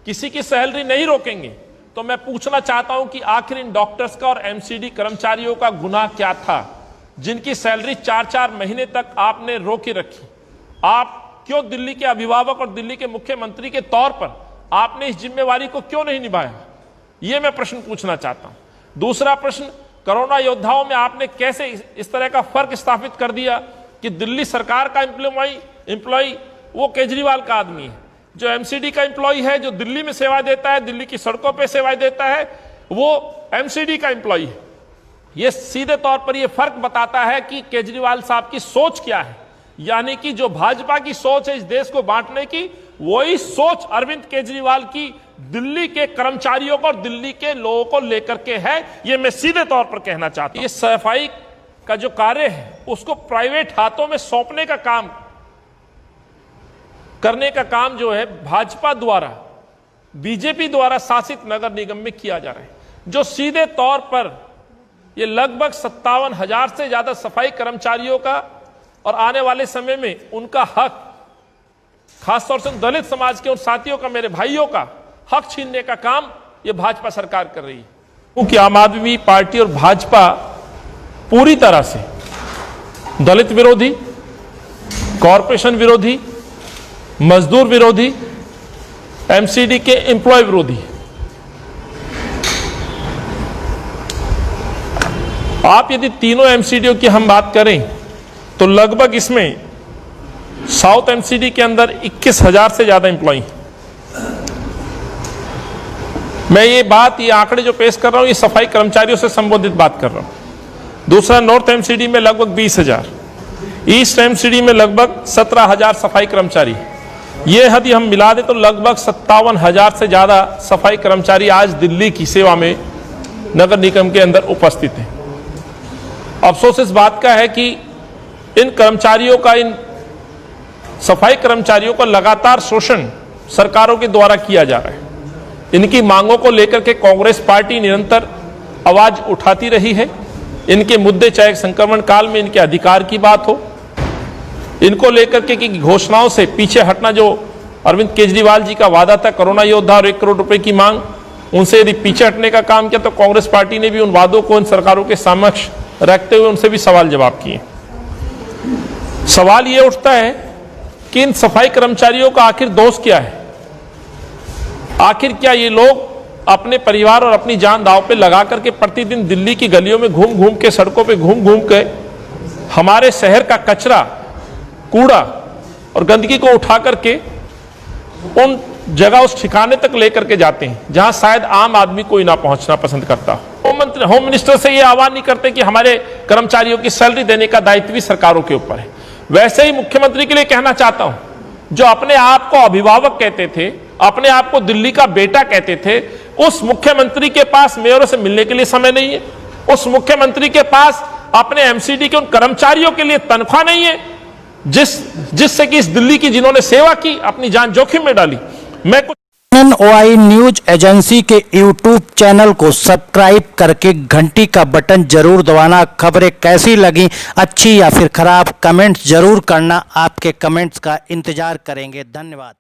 किसी की सैलरी नहीं रोकेंगे, तो मैं पूछना चाहता हूं कि आखिर इन डॉक्टर्स का और एमसीडी कर्मचारियों का गुनाह क्या था, जिनकी सैलरी 4-4 महीने तक आपने रोके रखी। आप क्यों दिल्ली के अभिभावक और दिल्ली के मुख्यमंत्री के तौर पर आपने इस जिम्मेवारी को क्यों नहीं निभाया, यह मैं प्रश्न पूछना चाहता हूं। दूसरा प्रश्न, कोरोना योद्धाओं में आपने कैसे इस तरह का फर्क स्थापित कर दिया कि दिल्ली सरकार का एम्प्लॉय वो केजरीवाल का आदमी है, जो एमसीडी का एम्प्लॉय है, जो दिल्ली में सेवा देता है, दिल्ली की सड़कों पे सेवाएं देता है, वो एमसीडी का एम्प्लॉय है। ये सीधे तौर पर ये फर्क बताता है कि केजरीवाल साहब की सोच क्या है, यानी कि जो भाजपा की सोच है इस देश को बांटने की, वही सोच अरविंद केजरीवाल की दिल्ली के कर्मचारियों को और दिल्ली के लोगों को लेकर के है। ये मैं सीधे तौर पर कहना चाहता हूं। ये सफाई का जो कार्य है उसको प्राइवेट हाथों में सौंपने का काम करने का काम जो है भाजपा द्वारा, बीजेपी द्वारा शासित नगर निगम में किया जा रहा है, जो सीधे तौर पर ये लगभग 57,000 से ज्यादा सफाई कर्मचारियों का और आने वाले समय में उनका हक, खासतौर से दलित समाज के उन साथियों का, मेरे भाइयों का हक छीनने का काम ये भाजपा सरकार कर रही है। क्योंकि आम आदमी पार्टी और भाजपा पूरी तरह से दलित विरोधी, कॉरपोरेशन विरोधी, मजदूर विरोधी, एमसीडी के एम्प्लॉय विरोधी। आप यदि तीनों एमसीडीओ की हम बात करें तो लगभग इसमें साउथ एमसीडी के अंदर 21,000 से ज्यादा एम्प्लॉय। मैं ये आंकड़े जो पेश कर रहा हूं ये सफाई कर्मचारियों से संबोधित बात कर रहा हूं। दूसरा, नॉर्थ एमसीडी में लगभग 20,000, ईस्ट एमसीडी में लगभग 17,000 सफाई कर्मचारी। ये यदि हम मिला दें तो लगभग 57,000 से ज्यादा सफाई कर्मचारी आज दिल्ली की सेवा में नगर निगम के अंदर उपस्थित हैं। अफसोस इस बात का है कि इन कर्मचारियों का, इन सफाई कर्मचारियों का लगातार शोषण सरकारों के द्वारा किया जा रहा है। इनकी मांगों को लेकर के कांग्रेस पार्टी निरंतर आवाज उठाती रही है। इनके मुद्दे, चाहे संक्रमण काल में इनके अधिकार की बात हो, इनको लेकर के की घोषणाओं से पीछे हटना, जो अरविंद केजरीवाल जी का वादा था कोरोना योद्धा और 1 करोड़ रुपए की मांग, उनसे यदि पीछे हटने का काम किया तो कांग्रेस पार्टी ने भी उन वादों को इन सरकारों के समक्ष रखते हुए उनसे भी सवाल जवाब किए। सवाल यह उठता है कि इन सफाई कर्मचारियों का आखिर दोष क्या है? आखिर क्या ये लोग अपने परिवार और अपनी जान दांव पे लगा करके प्रतिदिन दिल्ली की गलियों में घूम घूम के, सड़कों पे घूम घूम के हमारे शहर का कचरा, कूड़ा और गंदगी को उठा करके उन जगह, उस ठिकाने तक लेकर के जाते हैं जहां शायद आम आदमी कोई ना पहुंचना पसंद करता। होम मिनिस्टर से ये आह्वान नहीं करते कि हमारे कर्मचारियों की सैलरी देने का दायित्व भी सरकारों के ऊपर है। वैसे ही मुख्यमंत्री के लिए कहना चाहता हूं, जो अपने आप को अभिभावक कहते थे, अपने आप को दिल्ली का बेटा कहते थे, उस मुख्यमंत्री के पास मेयरों से मिलने के लिए समय नहीं है। उस मुख्यमंत्री के पास अपने एमसीडी के उन कर्मचारियों के लिए तनख्वाह नहीं है, जिससे कि इस दिल्ली की जिन्होंने सेवा की, अपनी जान जोखिम में डाली। मैं OI न्यूज एजेंसी के YouTube चैनल को सब्सक्राइब करके घंटी का बटन जरूर दबाना। खबरें कैसी लगी, अच्छी या फिर खराब, कमेंट्स जरूर करना। आपके कमेंट्स का इंतजार करेंगे। धन्यवाद।